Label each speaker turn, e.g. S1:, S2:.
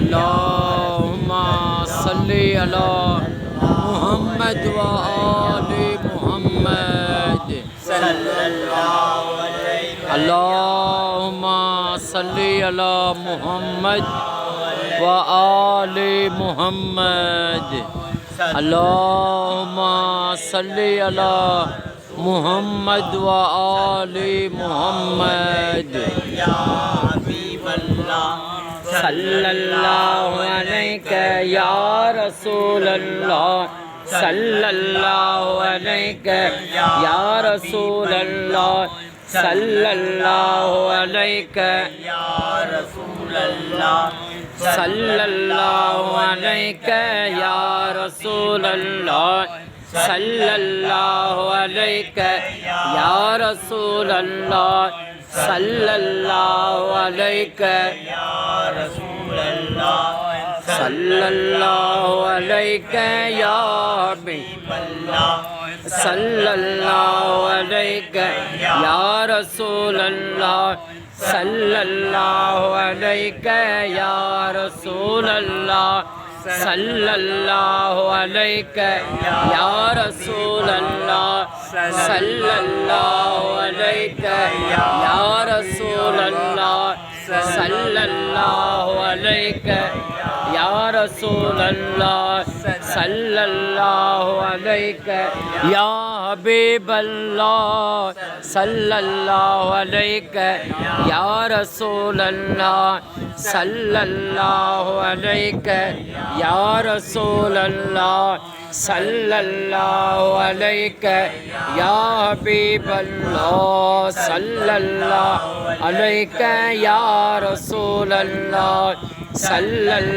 S1: अल्लाहुम्मा सल्ली अला मुहम्मद व आले मुहम्मद अल्लाहुम्मा सल्ली अला मुहम्मद व आले मुहम्मद अल्लाहुम्मा सल्ली अला मुहम्मद व आले मुहम्मद सल्लल्लाहु अलैका या रसूलल्लाह सल्लल्लाहु अलैका या रसूलल्लाह सल्लल्लाहु अलैका या रसूलल्लाह सल्लल्लाहु अलैका या रसूलल्लाह सल्लल्लाहु अलैका या रसूलल्लाह सल्लल्लाहु अलैका या रसूलल्लाह सल्लल्लाहु अलैका या हबीबल्लाह सल्लल्लाहु अलैका या रसूलल्लाह सल्लल्लाहु अलैका या रसूलल्लाह सल्लल्लाहु अलैका या रसूलल्लाह सल्लल्लाहु अलैका या रसूलल्लाह सल्लल्लाहु अलैका या रसूलल्लाह सल्लल्लाहु अलैका या हबीबल्लाह सल्लल्लाहु अलैका या रसूलल्लाह सल्लल्लाहु अलैका या रसूलल्लाह सल्लल्लाहु अलैका या हबीबल्लाह सल्लल्लाहु अलैका या रसूलल्लाह सल्लल्लाहु